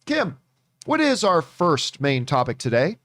Kim, what is our first main topic today?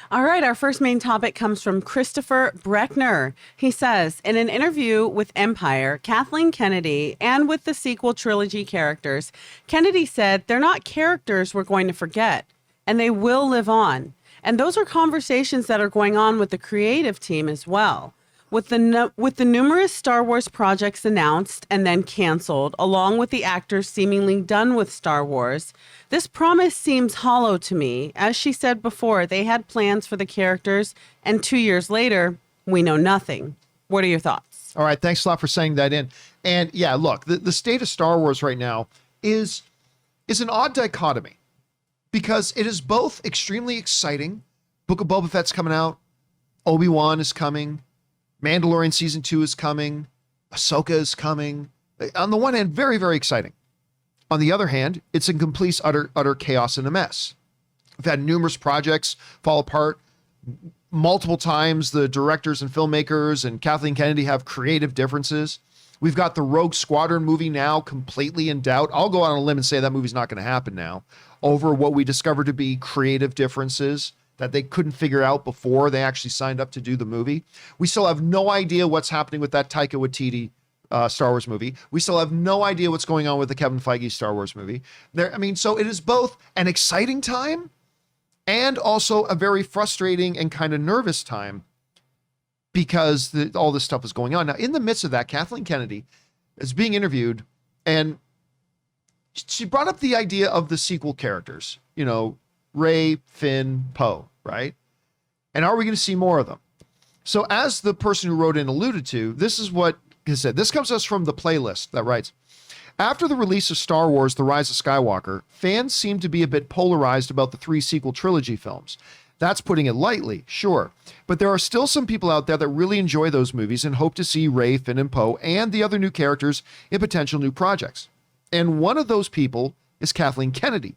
All right, our first main topic comes from Christopher Brickner. He says, in an interview with Empire, Kathleen Kennedy, and with the sequel trilogy characters, Kennedy said they're not characters we're going to forget, and they will live on. And those are conversations that are going on with the creative team as well. With the numerous Star Wars projects announced and then canceled, along with the actors seemingly done with Star Wars, this promise seems hollow to me. As she said before, they had plans for the characters, and 2 years later, we know nothing. What are your thoughts? All right, thanks a lot for saying that in. And yeah, look, the state of Star Wars right now is an odd dichotomy because it is both extremely exciting. Book of Boba Fett's coming out. Obi-Wan is coming. Mandalorian season 2 is coming. Ahsoka is coming. On the one hand, very, very exciting. On the other hand, it's in complete, utter chaos and a mess. We've had numerous projects fall apart. Multiple times, the directors and filmmakers and Kathleen Kennedy have creative differences. We've got the Rogue Squadron movie now completely in doubt. I'll go out on a limb and say that movie's not going to happen now over what we discovered to be creative differences that they couldn't figure out before they actually signed up to do the movie. We still have no idea what's happening with that Taika Waititi Star Wars movie. We still have no idea what's going on with the Kevin Feige Star Wars movie. So it is both an exciting time and also a very frustrating and kind of nervous time because all this stuff is going on. Now, in the midst of that, Kathleen Kennedy is being interviewed, and she brought up the idea of the sequel characters, Rey, Finn, Poe, right? And are we going to see more of them? So as the person who wrote in alluded to, this is what he said. This comes to us from the playlist that writes, after the release of Star Wars: The Rise of Skywalker, fans seem to be a bit polarized about the 3 sequel trilogy films. That's putting it lightly, sure. But there are still some people out there that really enjoy those movies and hope to see Rey, Finn, and Poe and the other new characters in potential new projects. And one of those people is Kathleen Kennedy,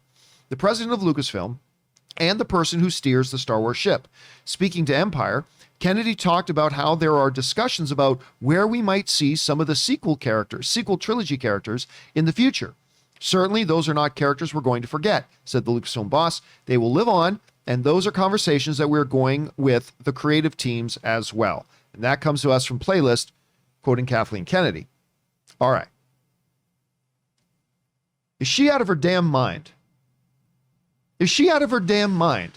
the president of Lucasfilm, and the person who steers the Star Wars ship. Speaking to Empire, Kennedy talked about how there are discussions about where we might see some of the sequel trilogy characters in the future. Certainly, those are not characters we're going to forget, said the Lucasfilm boss. They will live on, and those are conversations that we're going with the creative teams as well. And that comes to us from Playlist, quoting Kathleen Kennedy. All right. Is she out of her damn mind? Is she out of her damn mind?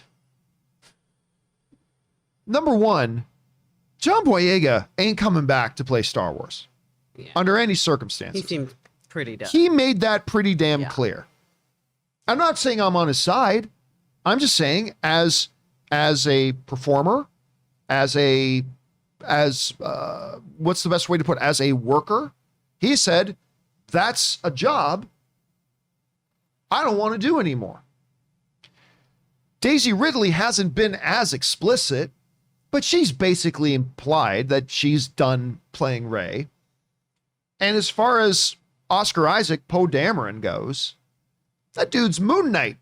Number one, John Boyega ain't coming back to play Star Wars under any circumstances. He seemed pretty done. He made that pretty damn clear. I'm not saying I'm on his side. I'm just saying as a performer, as what's the best way to put it? As a worker, he said, that's a job I don't want to do anymore. Daisy Ridley hasn't been as explicit, but she's basically implied that she's done playing Rey. And as far as Oscar Isaac, Poe Dameron goes, that dude's Moon Knight.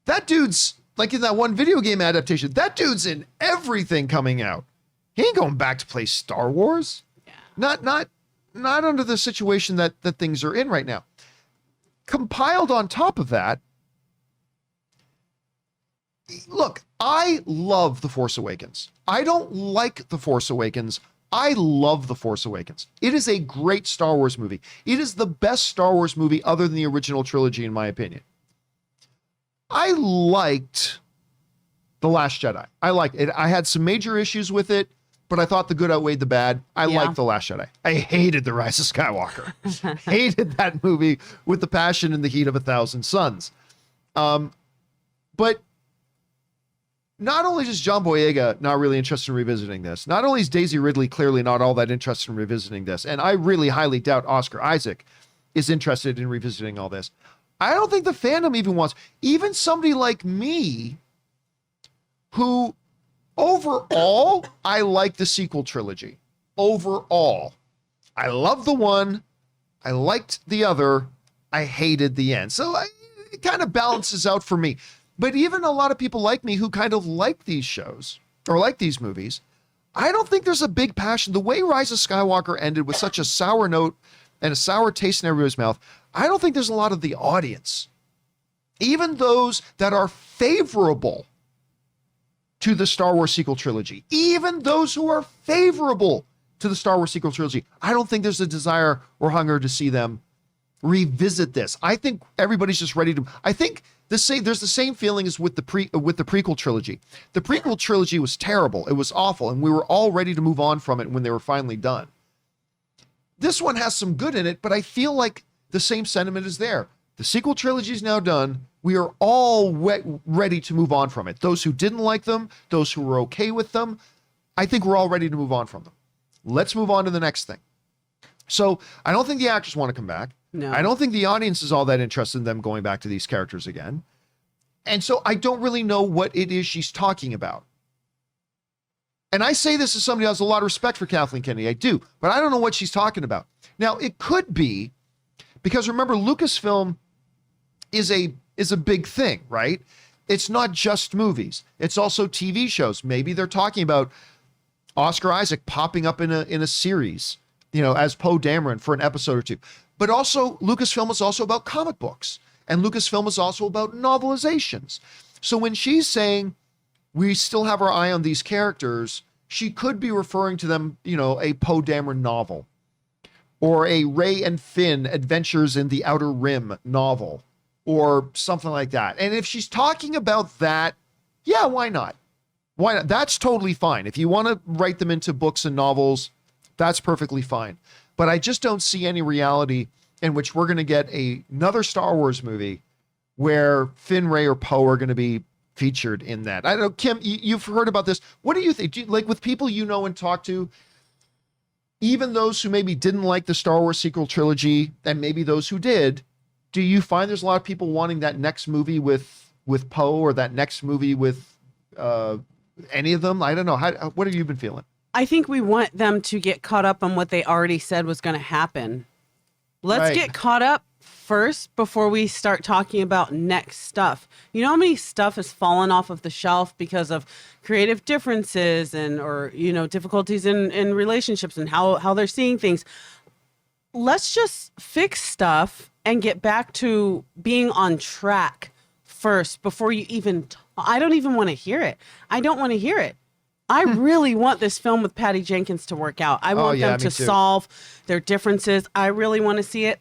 That dude's, like in that one video game adaptation, that dude's in everything coming out. He ain't going back to play Star Wars. Yeah. Not under the situation that things are in right now. Compiled on top of that, look, I love The Force Awakens. I don't like The Force Awakens. I love The Force Awakens. It is a great Star Wars movie. It is the best Star Wars movie other than the original trilogy, in my opinion. I liked The Last Jedi. I liked it. I had some major issues with it, but I thought the good outweighed the bad. I liked The Last Jedi. I hated The Rise of Skywalker. Hated that movie with the passion and the heat of 1,000 suns. But not only is John Boyega not really interested in revisiting this, not only is Daisy Ridley clearly not all that interested in revisiting this, and I really highly doubt Oscar Isaac is interested in revisiting all this, I don't think the fandom even wants, even somebody like me, who overall, I like the sequel trilogy. Overall, I love the one, I liked the other, I hated the end. So it kind of balances out for me. But even a lot of people like me who kind of like these shows or like these movies, I don't think there's a big passion. The way Rise of Skywalker ended with such a sour note and a sour taste in everybody's mouth, I don't think there's a lot of the audience even those that are favorable to the Star Wars sequel trilogy, even those who are favorable to the Star Wars sequel trilogy, I don't think there's a desire or hunger to see them revisit this. I think everybody's just ready to. I think there's the same feeling as with the prequel trilogy. The prequel trilogy was terrible. It was awful, and we were all ready to move on from it when they were finally done. This one has some good in it, but I feel like the same sentiment is there. The sequel trilogy is now done. We are all ready to move on from it. Those who didn't like them, those who were okay with them, I think we're all ready to move on from them. Let's move on to the next thing. So I don't think the actors want to come back. No. I don't think the audience is all that interested in them going back to these characters again. And so I don't really know what it is she's talking about. And I say this as somebody who has a lot of respect for Kathleen Kennedy. I do, but I don't know what she's talking about. Now, it could be because remember, Lucasfilm is a big thing, right? It's not just movies. It's also TV shows. Maybe they're talking about Oscar Isaac popping up in a series, as Poe Dameron for an episode or two. But also, Lucasfilm is also about comic books, and Lucasfilm is also about novelizations. So when she's saying we still have our eye on these characters, she could be referring to them, a Poe Dameron novel, or a Rey and Finn Adventures in the Outer Rim novel, or something like that. And if she's talking about that, yeah, why not? Why not? That's totally fine. If you want to write them into books and novels, that's perfectly fine. But I just don't see any reality in which we're going to get another Star Wars movie where Finn, Rey, or Poe are going to be featured in that. I don't know, Kim, you've heard about this. What do you think? Like with people you know and talk to, even those who maybe didn't like the Star Wars sequel trilogy, and maybe those who did, do you find there's a lot of people wanting that next movie with Poe, or that next movie with any of them? I don't know. What have you been feeling? I think we want them to get caught up on what they already said was going to happen. Let's get caught up first before we start talking about next stuff. You know how many stuff has fallen off of the shelf because of creative differences or difficulties in relationships and how they're seeing things. Let's just fix stuff and get back to being on track first before you even I don't even want to hear it. I don't want to hear it. I really want this film with Patty Jenkins to work out. I want them to solve their differences. I really want to see it.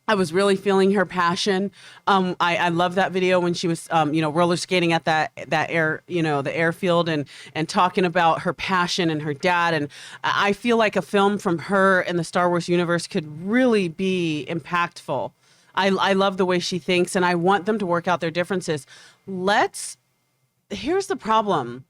I was really feeling her passion. I love that video when she was, roller skating at that air, the airfield and talking about her passion and her dad. And I feel like a film from her in the Star Wars universe could really be impactful. I love the way she thinks, and I want them to work out their differences. Here's the problem.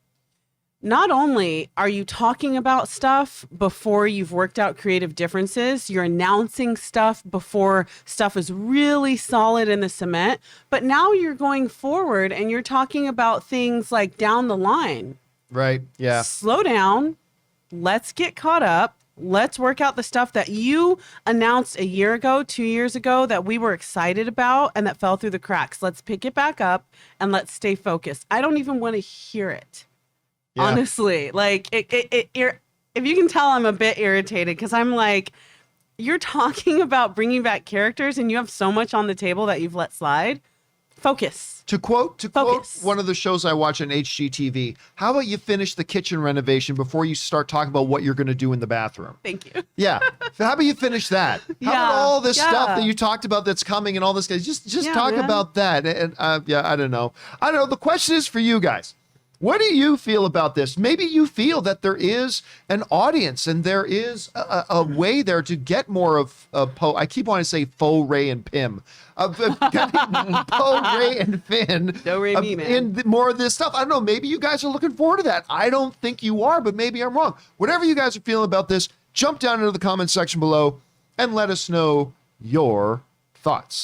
Not only are you talking about stuff before you've worked out creative differences, you're announcing stuff before stuff is really solid in the cement, but now you're going forward and you're talking about things like down the line. Right, yeah. Slow down. Let's get caught up. Let's work out the stuff that you announced a year ago, 2 years ago, that we were excited about and that fell through the cracks. Let's pick it back up and let's stay focused. I don't even want to hear it. Yeah. Honestly, like if you can tell, I'm a bit irritated because I'm like, you're talking about bringing back characters and you have so much on the table that you've let slide. Focus. To quote one of the shows I watch on HGTV, how about you finish the kitchen renovation before you start talking about what you're going to do in the bathroom? Thank you. Yeah. So how about you finish that? How about all this stuff that you talked about that's coming and all this guys? Just talk about that. And I don't know. The question is for you guys. What do you feel about this? Maybe you feel that there is an audience and there is a way there to get more of Poe. I keep wanting to say Faux, Rey, and Pym. Getting Poe, Rey, and Finn in more of this stuff. I don't know. Maybe you guys are looking forward to that. I don't think you are, but maybe I'm wrong. Whatever you guys are feeling about this, jump down into the comment section below and let us know your thoughts.